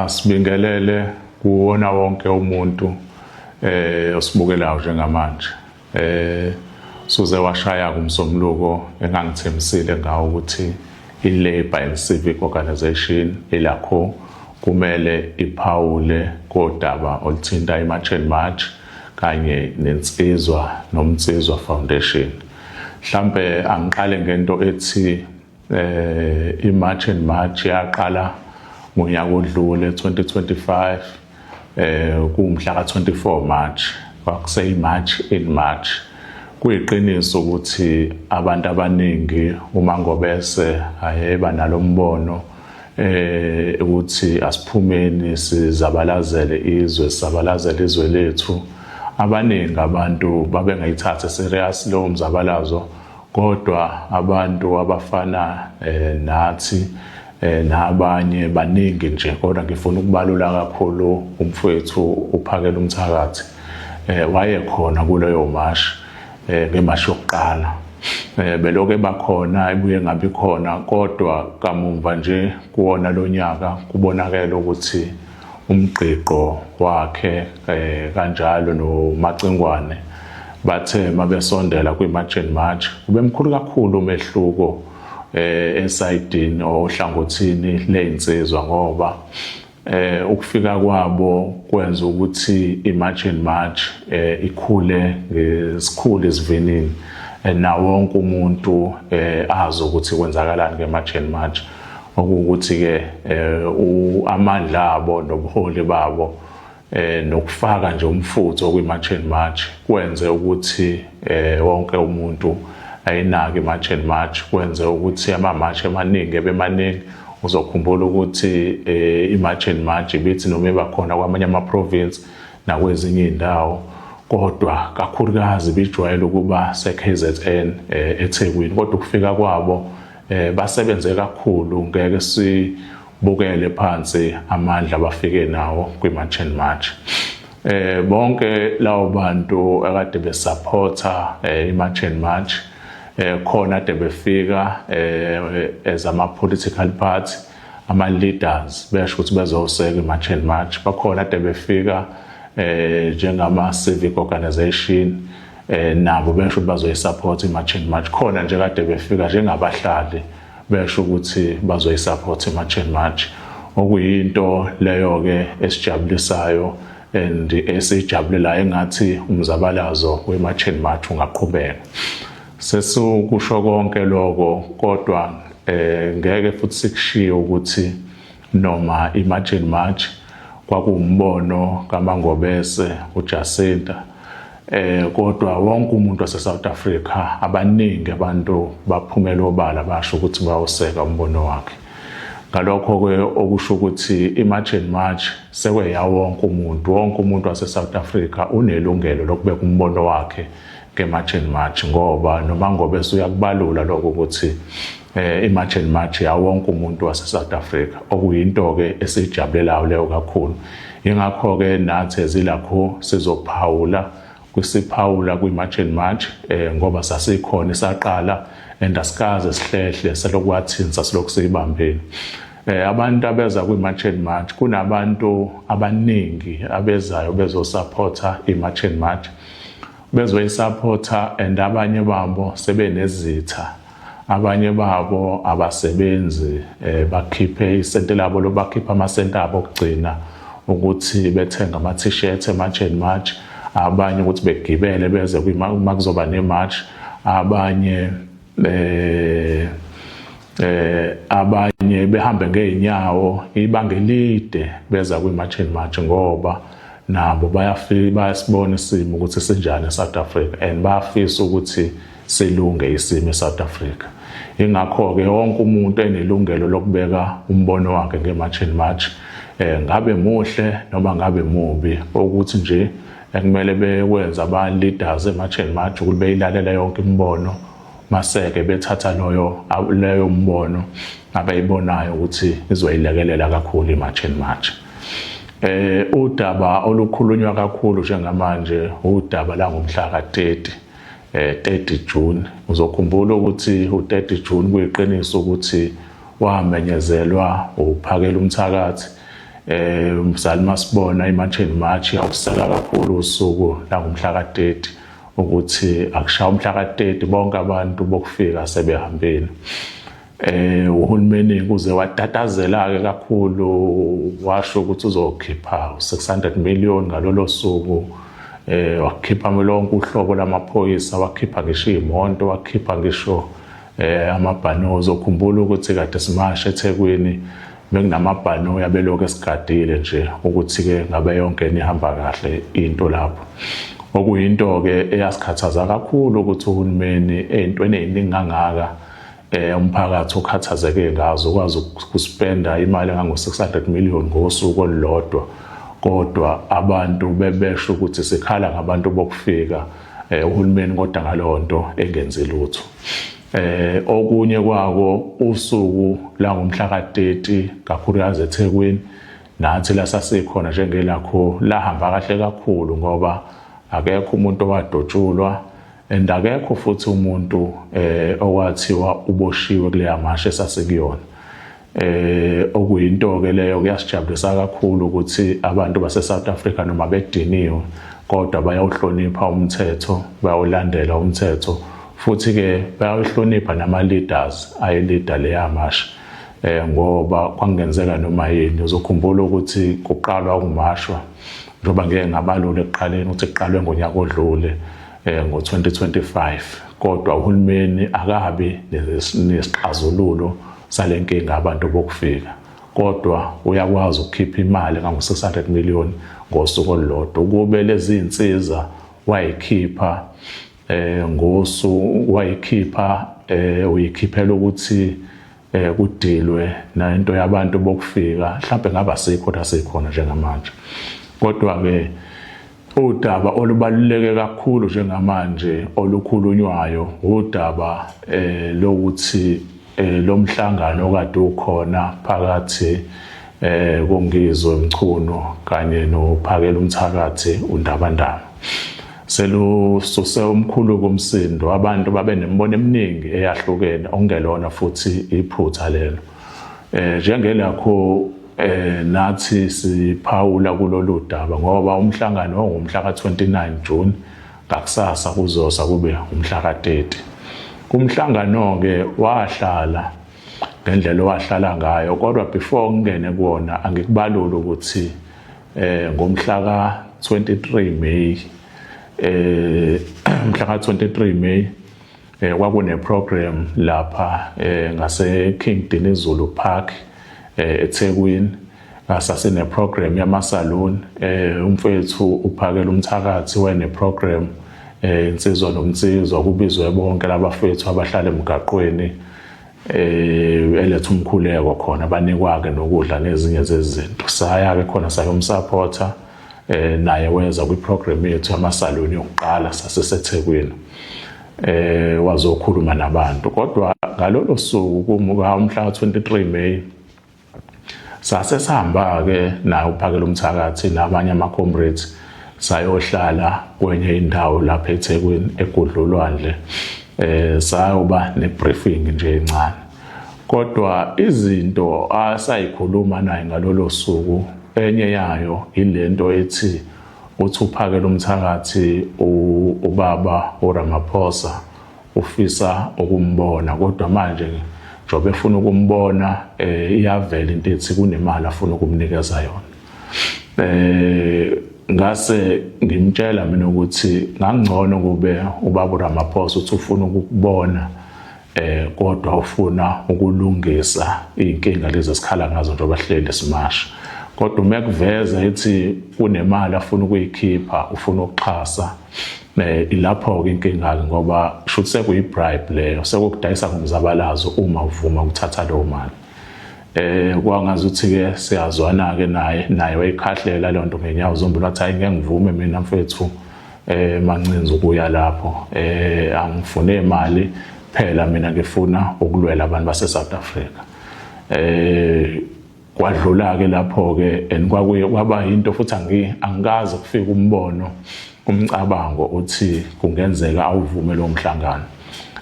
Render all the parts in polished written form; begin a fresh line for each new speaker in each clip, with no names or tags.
Sibingelele kuwona wonke umuntu osibukelayo njengamanje. Suze washaya kumsombuluko engangithembisile ngawo ukuthi iLabour and Civic Organisation ilakho kumele iphawule kodaba oluthinta iMarch and March kanye nensizwa nomnsizwa foundation. Mhlambe angiqale ngento ethi iMarch and March yaqala ngonyaka odlule 2025 kumhla ka24 March kwakusey March in March. Kuyiqiniso ukuthi abantu abaningi uma ngobese ayeba nalombono ukuthi asiphumeni sizabalazele izwe sabalazele izwe lethu. Abaningi abantu babengayithatha serious lo mzabalazo, kodwa abantu abafana nathi nabanye baningi nje, kodwa ngifuna ukubalula kakhulu umfowethu uPhakela uMthakathi wayekhona kuleyo mashi ngemashi yokuqala. Beloke bakhona ebuye ngabi khona, kodwa kamumva nje kuwona lo nyaka kubonakala ukuthi umgqiqo wakhe kanjalo noMacingwane bathe mabesondela kwiMarch and March kube mkhulu kakhulu umehluko esayidini ohlangothini leyinsizwa, ngoba ukufika kwabo kwenza ukuthi iMarch and March ikhule ngesikhulu isivinini na wonke umuntu azi ukuthi kwenzakalani ngeMarch and March, okuwukuthi ke amandla abo nobuholi babo nokufaka nje umfutho kwiMarch and March kwenze ukuthi wonke umuntu ayinake iMarch and March, kwenze ukuthi amamarch emaningi bemaningi. Uzokhumbula ukuthi iMarch and March ibithi noma ebakhona kwamanye ama-province nakwezinye indawo, kodwa kakhulukazi bijwayele ukuba seKZN eThekwini. Kodwa ukufika kwabo basebenze kakhulu, ngeke sibukele phansi amandla abafike nawo kwiMarch and March. Bonke lawo bantu akade besupporta iMarch and March khona ade befika as ama-political party, ama-leaders besho ukuthi bezoseka iMarch and March. Bakhona ade befika njengama-civic organisation nabo besho bazoyisupport iMarch and March. Khona nje kade befika njengabahlali besho ukuthi bazoyisupport iMarch and March, okuyinto leyo-ke esijabulisayo and esijabulelayo engathi umzabalazo weMarch and March ungaqhubeka. Sesikusho konke lokho, kodwa ngeke futhi sikushiye ukuthi noma iMarch and March kwakuwumbono kaMangobese uJacinta, kodwa wonke umuntu waseSouth Africa, abaningi abantu baphumela obala basho ukuthi bayoseka umbono wakhe. Ngalokho-ke okusho ukuthi iMarch and March sekweya wonke umuntu waseSouth Africa unelungelo lokubeka umbono wakhe ngeMarch and March, ngoba noma ngobe uyakubalula lokho ukuthi iMarch and March ya wonke umuntu waseSouth Africa, okuyinto-ke esijabulelayo leyo kakhulu. Ingakho-ke nathi ezilakho sizophawula kwiMarch and March ngoba sasikhona isaqala and asikaze sihlehle selokwathini sasilokhu siyibambeni. Abantu abeza kwiMarch and March kunabantu abaningi abezayo bezosupporta iMarch and March, bezoyisupporta, and abanye babo sebenezitha, abanye babo abasebenzi bakhiphe isente labo lobakhipha amasente abo okugcina ukuthi bethenga ama-t-shirt eMarch and March, abanye ukuthi begibele beze uma kuzoba neMarch, abanye behambe ngeenyawo ibanga elide beza kwiMarch and March, ngoba nabo bayasibona isimo ukuthi sinjani eSouth Africa and bayafisa ukuthi silunge isimo eSouth Africa. Ingakho-ke wonke umuntu enelungelo lokubeka umbono wakhe ngeMarch and March, ngabe muhle noma ngabe mubi, ukuthi nje ekumele bekwenza aba-leaders eMarch and March ukuthi beyilalela yonke imibono, maseke bethatha leyo mbono abayibonayo ukuthi izoyilekelela kakhulu iMarch and March. Udaba olukhulunywa kakhulu njengamanje udaba la ngomhla ka-30 June. Uzokhumbula ukuthi u-30 June kuyiqiniso ukuthi wamenyezelwa uPhakela uMthakathi umzali masibona iMarch and March awuseka kakhulu usuku la ngomhla ka-30 ukuthi akushaya umhla ka-30 bonke abantu bokufika sebehambile. Uhulumeni kuze watatazela-ke kakhulu washo ukuthi uzokhipha 600 million ngalolo suku. Wakhipha lonke uhlobo lamaphoyisa, wakhipha ngisho iy'moto, wakhipha ngisho amabhanozi. Ukhumbula ukuthi kade simasha eThekwini bekunamabhanoyi abelokhu esigadile nje ukuthi-ke ngabe yonke ihamba kahle into lapho. Okuyinto-ke eyasikhathaza kakhulu ukuthi uhulumeni ey'ntweni ey'ningi kangaka umphakathi ukhathazeke ngazo ukwazi ukuspenda imali engango-600 million ngosuku olulodwa, kodwa abantu bebesho ukuthi sikhala ngabantu bokufika, uhulumeni kodwa ngaleyo nto engenzi lutho. Okunye kwako usuku la ngomhla ka-30 kakhulukazi eThekwini nathi la sasikhona njengelakho lahamba kahle kakhulu ngoba akekho umuntu owadotshulwa and akekho futhi umuntu owathiwa uboshiwe kuleya mashe esasikuyona. Okuyinto-ke leyo kuyasijabulisa kakhulu ukuthi abantu base-South Africa noma bediniwe kodwa bayawuhlonipha umthetho, bayawulandela umthetho, futhi-ke bayawuhlonipha nama-leaders ayelida leya masha. Ngoba kwangenzeka noma yini. Uzokhumbula ukuthi kuqalwa ukumashwa njengoba ngeke ngabalula ekuqaleni ukuthi kuqalwe ngonyaka odlule ngo-2025, kodwa uhulumeni akabi nesixazululo sale nkinga abantu bokufika, kodwa uyakwazi ukukhipha imali engango-600 million ngosuku olulodwa. Ukube lezi iy'nsiza wayikhipha uyikhiphela ukuthi kudilwe nento yabantu bokufika, mhlawumbe ngaba sikho nasikhona njengamanje. Kodwa-ke udaba olubaluleke kakhulu njengamanje olukhulunywayo udaba lokuthi lo mhlangano okade ukhona phakathi koNgizwe Mchunu kanye noPhakela uMthakathi uNdabandaba selususe umkhulu komsindo. Abantu babe nemibono eminingi eyahlukene okungelona futhi iphutha lelo. Njengelakho nathi siphawula kulolu daba ngoba umhlangano ongumhla ka-29 June ngakusasa kuzosa kube umhla ka-30. Kumhlangano-ke wahlala ngendlela owahlala ngayo, kodwa before ngingene kuwona angikubalula ukuthi ngomhla ka-23 May mhla ka-23 May kwakune-program lapha ngase-King Dinizulu Park eThekwini. Sasine-program yama-saloon. Umfethu uPhakela uMthakathi wayene-program insizwa nomnsizwa, kubizwe bonke labafethu abahlala emgaqweni eletha umkhuleko khona, banikwa-ke nokudla nezinye zezinto. Saya-ke khona sayomsupporta, naye weza kwi-program yethu yama-saloon yokuqala saseseThekwini, wazokhuluma nabantu. Kodwa ngalolo suku umhla ka-23 May sasesihamba-ke naye uPhakela uMthakathi nabanye ama-comrades sayohlala kwenye indawo lapha eThekwini eGudlulwandle. Sayoba ne-briefing nje encane, kodwa izinto asayikhuluma naye ngalolo suku enye yayo ilento ethi uthi uPhakela uMthakathi ubaba uRamaphosa ufisa ukumbona, kodwa manje njobe efuna ukumbona iyavela into ethi kunemali afuna ukumnikeza yona. Ngase ngimtshela mina ukuthi ngangcono kube ubaba uRamaphosa uthi ufuna ukubona kodwa ufuna ukulungisa iy'nkinga lezi esikhala ngazo njengoba hleli simasha. Kodwa uma kuveza ethi kunemali afuna ukuyikhipha, ufuna ukuxhasa, ilapho-ke inkinga-ke ngoba shuthi sekuyi-bribe leyo, sekukudayisa ngomzabalazo uma uvuma ukuthatha leyo mali. Kwangazuthi-ke siyazwana-ke naye wayikhahlela leyo nto ngenyawo zombili, wathi hayi ngeke ngivume mina mfethu Mancinza ukuya lapho, angifune imali phela, mina ngifuna ukulwela abantu base-South Africa. Kwadlula-ke lapho-ke and kwaba yinto futhi angikaze kufika umcabango uthi kungenzeka awuvume lowo mhlangano.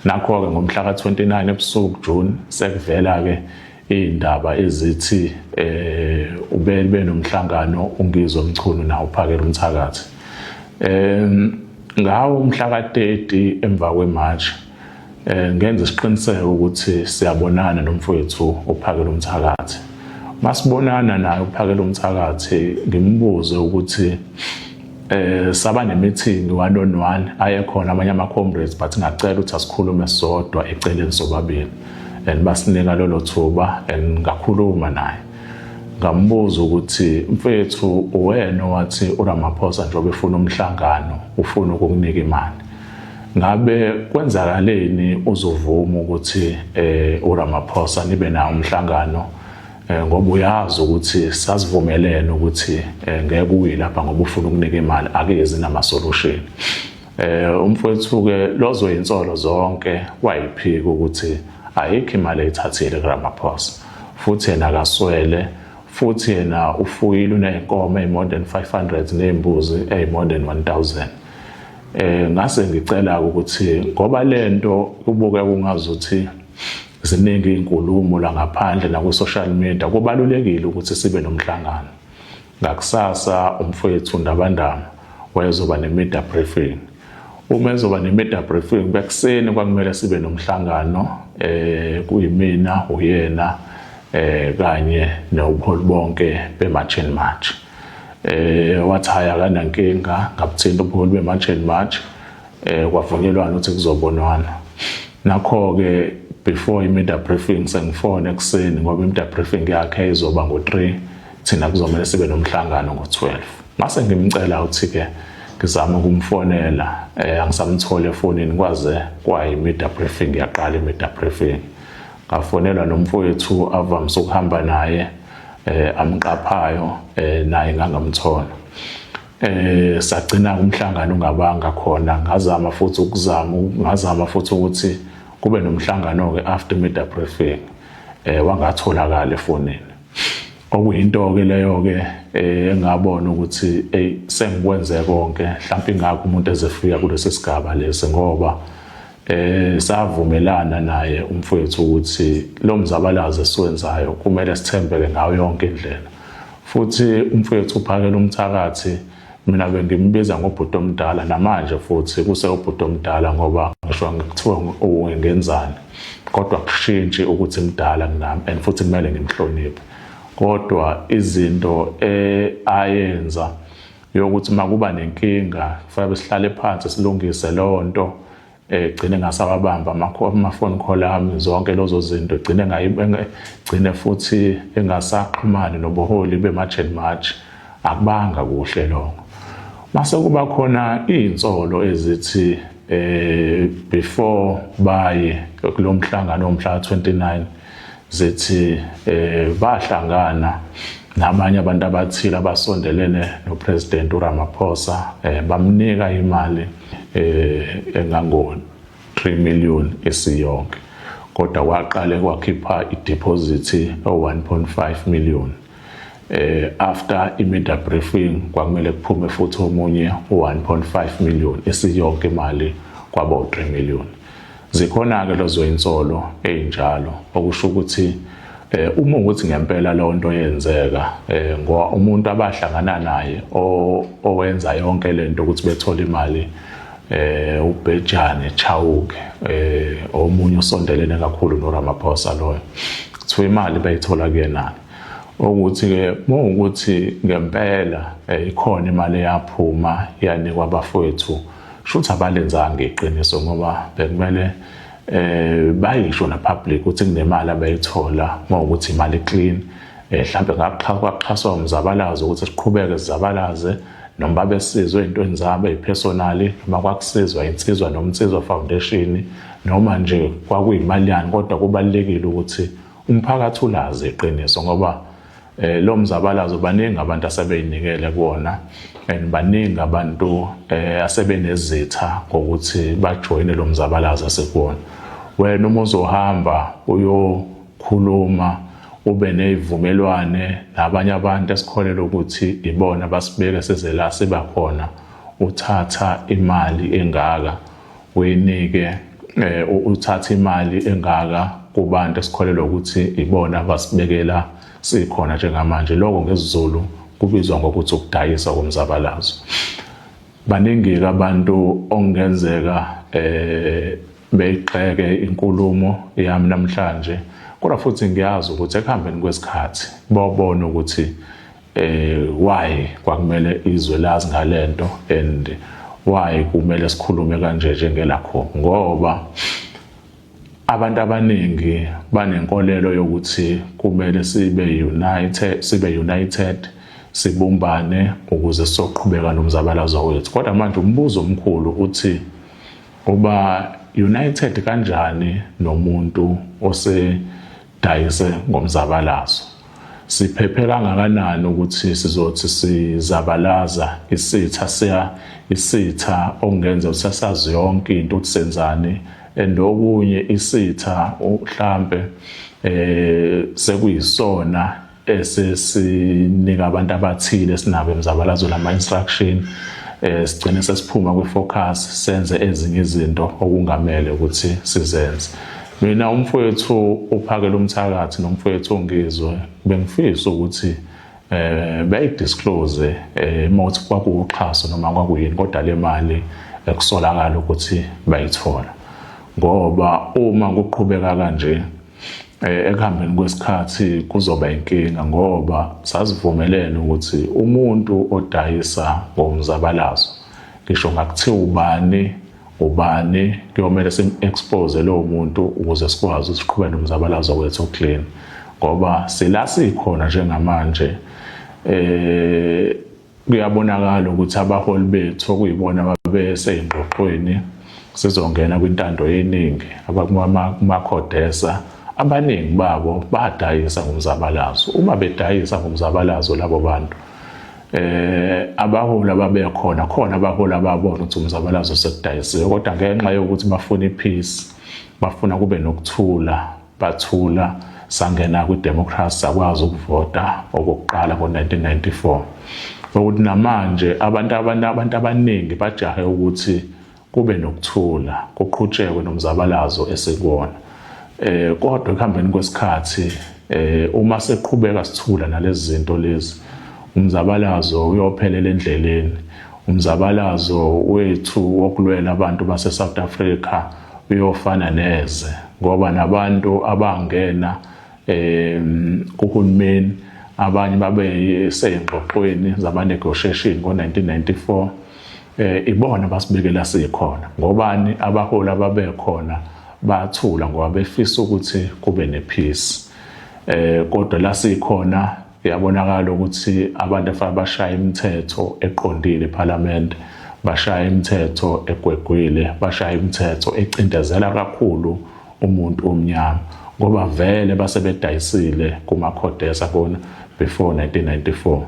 Nakho-ke ngomhla ka-29 ebusuku June sekuvela-ke indaba ezithi ube nomhlangano ungizwe umchunu nawo uphakela umthakathi. Ngawo umhla ka-30 emva kweMarch ngenza isiqiniseko ukuthi siyabonana nomfowethu uphakela umthakathi. Masibonana naye uphakela umthakathi ngimbuze ukuthi saba ne-meeting 1-on-1 ayekhona amanye ama-comrades but ngacela ukuthi asikhulume sodwa eceleni sobabili and basinika lolo thuba and ngakhuluma naye. Ngambuza ukuthi mfethu uwena wathi uRamaphosa njengoba efuna umhlangano ufuna ukukunika imali. Ngabe kwenzakaleni uzovuma ukuthi uRamaphosa nibe nawo umhlangano ngoba uyazi ukuthi sasivumelene ukuthi ngeke uyilapha ngoba ufuna ukunika imali akezi nama-solution. Umfowethu ke lozo insolo zonke wayiphika ukuthi ayikho imali ayithathile kuRamaphosa futhi yena akaswele futhi yena ufuyile uney'nkomo more than 500 nembuzi more than 1000. Ngase ngicela ukuthi ngoba lento kubuke kungazuthi ziningi inkulumo la ngaphandle na ku social media kubalulekile ukuthi sibe nomhlangano. Ngakusasa umfowethu Ndabandama wayezoba ne-media briefing. Uma ezoba ne-media briefing bekuseni kwakumele sibe nomhlangano kuyimina uyena kanye nobuholi bonke be-March and March. Wathi hhayi akanankinga ngabuthinta ubuholi be-March and March kwavunyelwana ukuthi kuzobonwana. Nakho-ke before i-media briefing sengifona ekuseni ngoba i-media briefing yakhe izoba ngo-3 thina kuzomele sibe nomhlangano ngo-12. Mase ngimcela ukuthi-ke ngizama ukumfonela angisamthole efonini kwaze kwayi-media briefing yaqala i-media briefing. Ngafonelwa nomfowethu avamise ukuhamba naye amqaphayo naye ngangamthola. Sagcina umhlangano ungabanga khona ngazama futhi ukuthi kube nomhlangano-ke after media briefing wangatholakala efonini. Okuyinto-ke leyo-ke engabona ukuthi sengikwenze konke mhlawumbe ingakho umuntu ezefika kulesi sigaba lesi ngoba savumelana naye umfowethu ukuthi lo mzabalazo esiwenzayo kumele sithembeke ngayo yonke indlela. Futhi umfowethu uphakela umthakathi mina bengimbiza ngobhuti omdala namanje futhi kuse ubhuti omdala ngoba ngisho ngikuthiwa ungenzani kodwa kushintshi ukuthi mdala kunami and futhi kumele ngimhloniphe. Kodwa izinto ayenza yokuthi makuba nenkinga kufanele sihlale phansi silungise leyo nto gcine ngasababamba ama-phone call ami zonke lezo zinto gcine futhi engasaqhumani nobuholi be-March and March akubanga kuhle lokho. Mase kuba khona iy'nsolo ezithi before baye kulo mhlangano omhla 29 zithi bahlangana nabanye abantu abathile abasondelene noPresident uRamaphosa bamnika imali engango 3 million esiyonke kodwa waqale kwakhipha ideposit o1.5 million. After i-media briefing kwakumele kuphume futhi omunye u1.5 million esiyonke imali kwaba 3 million. Zikhona-ke lezo insolo ey'njalo okusho ukuthi uma ukuthi ngempela leyo nto yenzeka ngoba umuntu abahlangana naye owenza yonke lento ukuthi bethole imali uBhejane Chauke omunye usondelene kakhulu noRamaphosa loyo kuthiwa imali bayithola kuyenani. Ukuthi-ke ukuthi ngempela ikhona imali eyaphuma yanikwa abafowethu shuthi abalenzanga iqiniso ngoba bekumele bayisho na-public ukuthi kunemali abayithola ukuthi imali clean. Mhlawumbe kwaxhaswa umzabalazo ukuthi siqhubeke sizabalaze noma babesizwe ey'ntweni zabo ey'personali noma kwakusizwa insizwa nomnsizwa foundation noma nje kwakuyimali yani kodwa kubalulekile ukuthi umphakathi ulazi iqiniso ngoba lo mzabalazo baningi abantu asebeyinikele kuwona and baningi abantu asebenezitha ngokuthi bajoyine lo mzabalazo asekuwona. Wena uma uzohamba uyokhuluma ube nezivumelwane nabanye abantu esikholelwa ukuthi ibona basibeke size la sibakhona uthatha imali engaka uyinike uthatha imali engaka kubantu esikholelwa ukuthi ibona basibekela sikhona njengamanje. Lokho ngesiZulu kubizwa ngokuthi ukudayisa komzabalazo. Baningi abantu ongenzeka beyixheke inkulumo yami namhlanje, kodwa futhi ngiyazi ukuthi ekuhambeni kwesikhathi bawubona ukuthi why kwakumele izwe lazi ngalento and why kumele sikhulume kanje njengelakho, ngoba abantu abaningi banenkolelo yokuthi kumele sibe united sibumbane ukuze sizoqhubeka nomzabalazo wethu. Kodwa manje umbuzo omkhulu uthi uba united kanjani nomuntu osedayise ngomzabalazo? Siphephe kangakanani ukuthi sizothi sizabalaza isitha ongenza usasazi yonke into ukuthi senzani, and okunye isitha mhlambe sekuyisona esesinika abantu abathile sinabo emzabalazo lama instruction, sigcine sesiphuma kwi-focus senze ezinye izinto okungamele ukuthi sizenze. Mina umfowethu uphakela umthakathi nomfowethu ongizwe bengifisa ukuthi bayidisclose emothi kwakuuxhaso noma kwakuyini, kodwa le mali ekusolakala ukuthi bayithola, ngoba uma kuqhubeka kanje ekuhambeni kwesikhathi kuzoba inkinga, ngoba sazivumelene ukuthi umuntu odayisa ngomzabalazo ngisho ngakuthiwa ubani kuyomele sim-expose lowo muntu ukuze sikwazi ukuthi siqhubeke nomzabalazo wethu oclean, ngoba sila sikhona njengamanje kuyabonakala ukuthi abaholi bethu okuyibona babeseyingxoxweni sizongena kwintando yeningi abakumakhodesa, abaningi babo badayisa ngomzabalazo. Uma bedayisa ngomzabalazo labo bantu abaholi ababekhona khona abaholi ababona ukuthi umzabalazo sekudayisiwe, kodwa ngenxa yokuthi bafuna ipeace, bafuna kube nokuthula, bathula, sangena kwi-democracy, sakwazi ukuvota okokuqala ngo-1994. Ukuthi namanje abantu abaningi bajahe ukuthi kube nokuthula, kuqhutshekwe nomzabalazo esikuwona. Kodwa ekuhambeni kwesikhathi uma seqhubeka sithula nalezi zinto lezi, umzabalazo uyophelela endleleni. Umzabalazo wethu wokulwela abantu base South Africa uyofana neze, ngoba nabantu abangena kuhulumeni abanye babe seyingxoxweni zama negotiation ngo-1994 ibona basibekela sikhona. Ngobani? Abaholi ababekhona bathula ngoba befisa ukuthi kube nepeace. Kodwa la sikhona yabonakala ukuthi abantu afa bashaya imithetho eqondile eParliament, bashaya imithetho egwegwile, bashaya imithetho ecindezela kakhulu umuntu omnyama, ngoba vele basebedayisile kumakhodesa kona before 1994.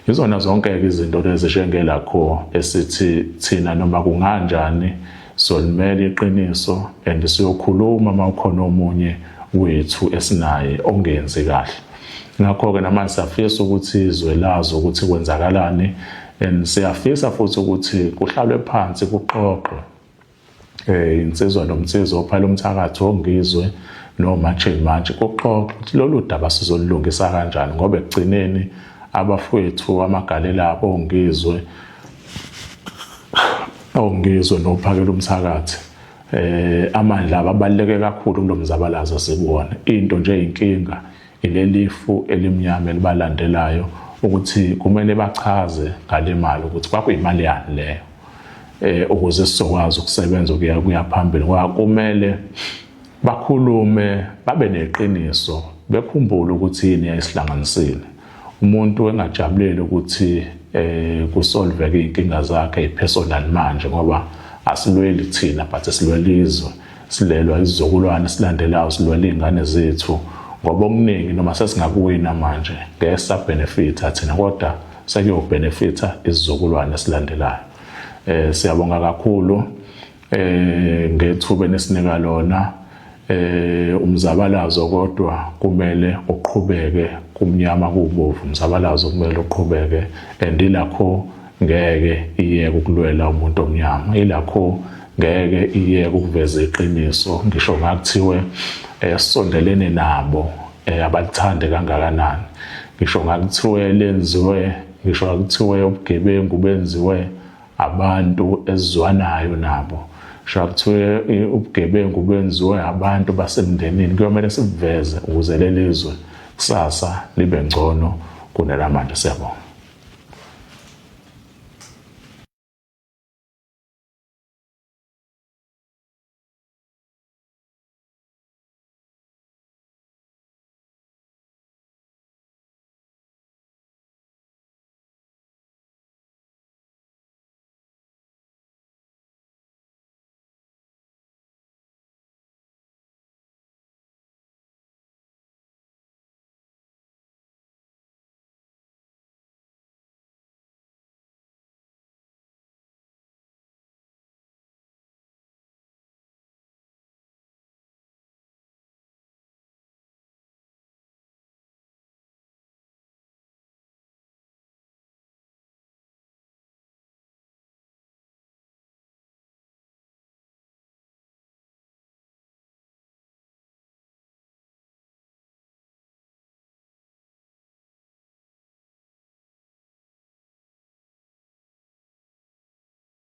Izona zonke izinto lezi njengelakho esithi thina noma kunganjani solimela iqiniso and siyokhuluma mawukhona omunye wethu esinaye ongenzi kahle. Ngakho-ke namanje siyafisa ukuthi izwe lazi ukuthi kwenzakalani, and siyafisa futhi ukuthi kuhlalwe phansi kuxoxwe insizwa nomnsizwa ophala umthakathi ongizwe noma manje kuxoxwe ukuthi lolu daba sizolulungisa kanjani, ngoba ekugcineni abafowethu amagalela abo ongizwe nophakela umthakathi amandla abaluleke kakhulu kulomzabalazo sikuwona. Into nje inkinga ilelifu elimnyama elibalandelayo ukuthi kumele bachaze ngale mali ukuthi kwakuyimali yani leyo ukuze sizokwazi ukusebenza ukuya phambili. Kumele bakhulume, babe neqiniso, bekhumbule ukuthi yini yayisihlanganisile. Umuntu engajabuleli ukuthi kusolveke inkinga zakhe ipersonal manje, ngoba asilweli thina but silwela izwe, silelwa izizukulwane silandelayo, silwela izingane zethu, ngoba okuningi noma sesingakuwina manje ngeke sabhenefitha thina, kodwa sekuyobhenefitha izizukulwane esilandelayo. Siyabonga kakhulu ngethuba enisinika lona. Umzabalazo kodwa kumele uqhubeke, kumnyama kubomvu, umzabalazo kumele uqhubeke, and ilakho ngeke iyeke ukulwela umuntu omnyama, ilakho ngeke iyeke ukuveza iqiniso. Ngisho ngakuthiwe sondelene nabo abalithande kangakanani. Ngisho ngakuthiwe ubugebengu benziwe abantu ezizwanayo nabo. Ngisho ngakuthiwe ubugebengu benziwe abantu basemndenini. Kuyomele sikuveze ukuze lelizwe kusasa libe ngcono kunelamanje. Siyabonga.